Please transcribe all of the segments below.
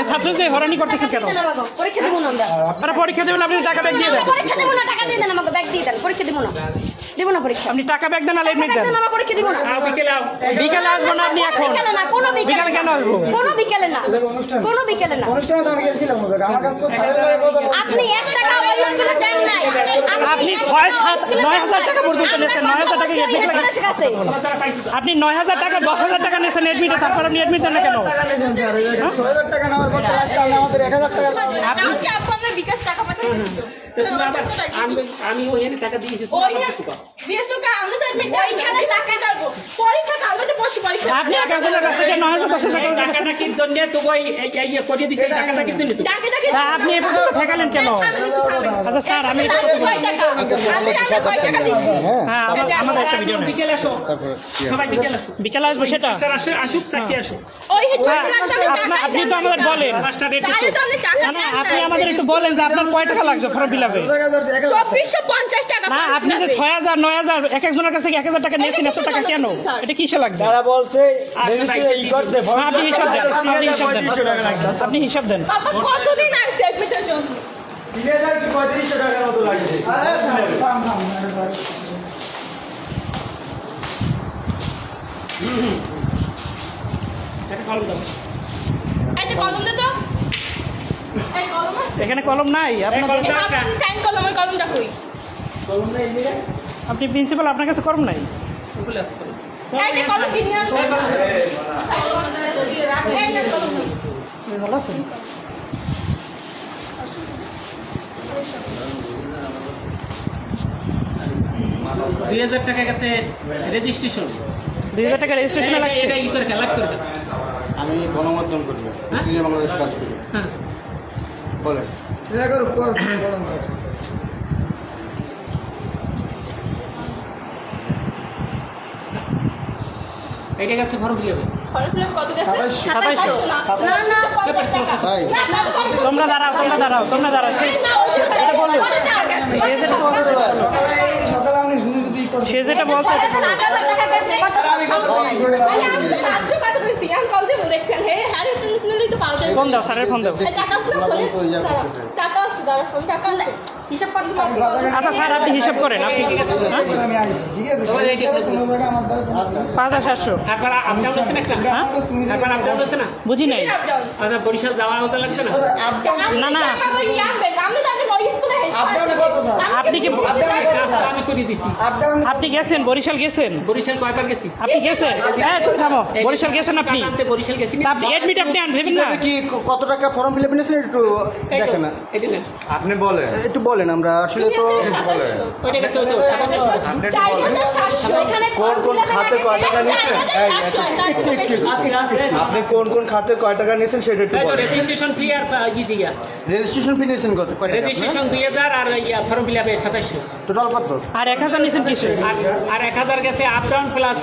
ছাত্র যে হরানি করতেছেন কেন? পরীক্ষা দিব না আমরা। আরে পরীক্ষা দেবেন, আপনি টাকা ব্যাগ দিয়ে দেন। পরীক্ষা দিব না, টাকা দিয়ে দেন আমাকে, ব্যাগ দিয়ে দেন। পরীক্ষা দিব না, দিব না পরীক্ষা। আপনি টাকা ব্যাগ দেন আর এডমিট দেন। আমরা পরীক্ষা দিব না। বিকেলে আসবো না আপনি এখন? বিকেলে না, কোনো বিকেলে কেন আসবো? কোনো বিকেলে না, কোনো বিকেলে না। অনুষ্ঠানে তো আমি গেছিলাম, আমার কাছে তো ছাড়ের কথা আপনি 1 টাকা আমার স্কুলে দেন নাই। আপনি 6-7-9,000 টাকা পর্যন্ত নিয়েছেন। 9,000 টাকা হেডমাস্টারের কাছে। আপনি 9,000 টাকা 10,000 টাকা নিয়েছেন এডমিটে, তারপর আপনি এডমিট দেন না কেন? 6,000 টাকা নেওয়ার পর আমাদের 1,000 টাকা আপনার বিকাশ টাকা পাঠিয়ে দিয়েছিল। আমি ওইখানে টাকা দিয়েছি। আপনি একজনের কাছ থেকে 9,000 টাকাটা কি জন্য তো ওই করিয়ে দিছে, টাকাটা কি জন্য? তা আপনি এ পর্যন্ত ঠেকালেন কেন? আচ্ছা স্যার, আমি হ্যাঁ আমাদের একটা ভিডিও নেই। বিকেলে আসো, সবাই বিকেলে আসো। বিকেলে আসবো সেটা? স্যার আসুক, চাকরি আসো। আপনি তো আমাদের বলেন না, আপনি আমাদের একটু বলেন যে আপনার কয় টাকা লাগছে ফর্ম ফিল আপে? 2450 টাকা। না, আপনি যে 6,000 9,000 এক একজনের কাছ থেকে 1,000 টাকা নিয়েছেন, এত টাকা কেন? এটা কিসে লাগছে? তারা বলছে আপনি হিসাব দেন, আপনি হিসাব দেন। কতদিন আসছে অ্যাডমিটের জন্য? 3500 টাকার মতো লাগছে। একটা কলম দে তো। এই কলম আছে? এখানে কলম নাই আপনার? সাইন কলম, ওই কলমটা কই? আপনি প্রিন্সিপাল, আপনার কাছে কলম নাই? এই যে কলম কিনে আনছো। এই যে কলম। ভালো আছেন? $2,000 টাকা গেছে রেজিস্ট্রেশন। 2,000 টাকা রেজিস্ট্রেশনে লাগছে? এটা ই করে খেলা করে। আমি গণমাধ্যম করি, বাংলাদেশ কাজ করি। হ্যাঁ, বলেন। এটা গেছে ফর্ম ফিল হবে। কত গেছে? 2700। না না 50 টাকা। তাই তোমরা দাঁড়াও, এটা বলো। সে যেটা বলছে সকালে আমি শুনে যদি সে যেটা বলছে এটা বলো। ফোন দাও, স্যারের ফোন দাও। হিসাব করতে আচ্ছা স্যার, আপনি হিসাব করেন। আপনি আমি আসি, ঠিক আছে? তোমার এইটা কত? আমার দ্বারা 5,700। তারপর আপডাউন আছে না? হ্যাঁ, তারপর আপডাউন আছে না? বুঝি নাই। আচ্ছা, বরিশাল যাওয়ার মতো লাগছে না? না না, আপডাউনে কত স্যার? আপনি কি আমি করে দিছি। আপনি গেছেন বরিশাল? গেছেন বরিশাল কয়বার গেছি? আপনি? গেছেন? হ্যাঁ, তুমি থামো। বরিশাল গেছেন আপনি? বরিশাল গেছি। তা আপনি এডমিট আপনি আনবেন না? কি কত টাকা ফর্ম ফিল আপ নিয়েছেন একটু দেখেন না, এটা না, আপনি বলেন। একটু বলেন। আমরা আসলে তো ওইটা গেছে ওই তো 4700 কোন কোন খাতে কয় টাকা নিয়েছেন? আপনি কোন কোন খাতে কয় টাকা নিয়েছেন সেটা একটু বলেন। রেজিস্ট্রেশন ফি আর ই দিয়া। রেজিস্ট্রেশন ফি নিয়েছেন কত? কয় টাকা? রেজিস্ট্রেশন 2,000 আর ফর্ম ফিল আপে 2700। টোটাল কত? আর 1,000 নিছেন কিছু? আর 1,000 গেছে আপ ডাউন প্লাস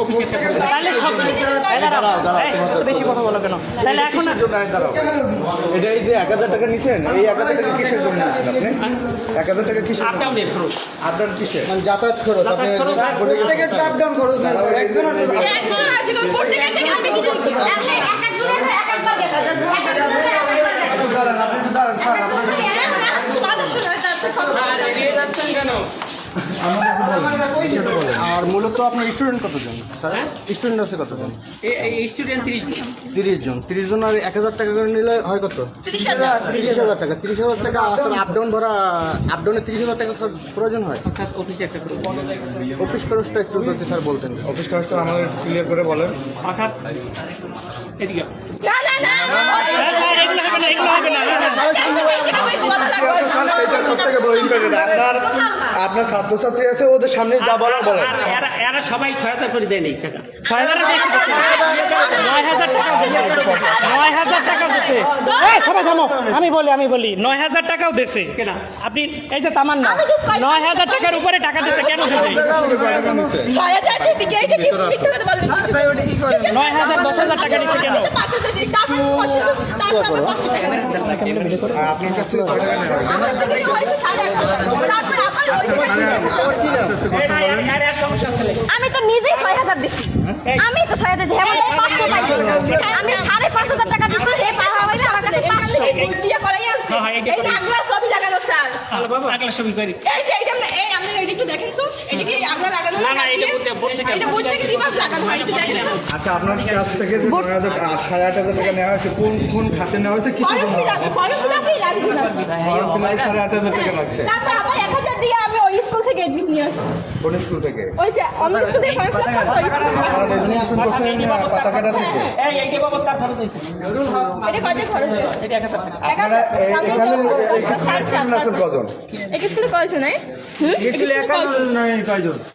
অফিসে একটা খরচ। তাহলে সব বেশি কথা বলো কেন? তাহলে এখন এটা এই যে 1,000 টাকা নিছেন, এই 1,000 টাকা কিসের জন্য নিছেন আপনি? 1,000 টাকা কিসের আপ ডাউনের খরচ। আপনার কিসের? মানে যাতায়াত খরচ আপনি প্রত্যেকের আপ ডাউন খরচ না স্যার, একজন একজন আছে কোন প্রত্যেকটা থেকে আমি কি জানি এক একজনের এক একবার গেছে একটু দাঁড়ান, আপনি একটু দাঁড়ান স্যার, আপনার আর মূলত আপনার স্টুডেন্ট কতজন স্যার? স্টুডেন্ট আছে কতজন? স্টুডেন্ট 30 জন। 30 জন আর 1,000 টাকা করে নিলে হয় কত? 30,000 টাকা। 30,000 টাকা আসলে আপ ডাউন ভরা, আপ ডাউনে 30,000 টাকা স্যার প্রয়োজন হয়? অর্থাৎ অফিসে একটা খরচ। অফিস খরচটা একটু যদি স্যার বলতেন। অফিস খরচটা আমাদের ক্লিয়ার করে বলেন। অর্থাৎ এদিকে না না না স্যার, এগুলো হবে না, এগুলো হবে না। এটা প্রত্যেকে বলেন করে আপনার ছাত্রছাত্রী আছে, ওদের সামনে যা বলার বলেন। আর এরা সবাই 6,000 করে দেয় নেই টাকা। 6,000 বেশি দিচ্ছে। 9,000 টাকা দিচ্ছে। 9,000 টাকা দিচ্ছে। এই সবাই থামো, আমি বলি 9,000 টাকাও দিচ্ছে। কেন? আপনি এই যে তামান্না 9,000 টাকার উপরে টাকা দিচ্ছে, কেন দিবে? 6000 দিতে কি এটা কি মিথ্যা কথা বলবেন? 9,000 10,000 টাকা দিচ্ছে কেন? আপনার কাছ থেকে কয় টাকা নেওয়া আমি তো নিজেই 6,000 দিচ্ছি। আমি তো 6,000 দিচ্ছি। আমি 500 পাই। আমি 5,500 টাকা দিচ্ছি। এই 5,000 এই যে আগলা ছবি লাগানো স্যার আগলা ছবি করি এই যে এটা এই আপনি এটা একটু দেখেন তো এটা কি আগলা লাগানো না, না, এটা বোর্ড থেকে এটা বোর্ড থেকে রিভার্স লাগানো হয় একটু দেখেন আচ্ছা আপনার কাছ থেকে যে 9,500 টাকা নেওয়া হয়েছে কোন খাতে নেওয়া হয়েছে কিছু ফর্ম ফিল আপই লাগবে না ফর্ম ফিল আপ 8,500 টাকা লাগছে তারপর আবার 1000 দিয়ে আমি ওই স্কুল থেকে এডমিট নিয়ে আসি কোন স্কুল থেকে ওই যে আমি স্কুল থেকে ফর্ম ফিল আপ করতে আপনারা রেজিস্ট্রেশন করছেন পাতাকাটা থেকে এই বাবদ তার খরচ হয়েছে এটা কত খরচ হয় এটা 1000 টাকা আপনারা এখানে কজন এক স্কুলে কয়জন নাই স্কুলে একা নয় কয়জন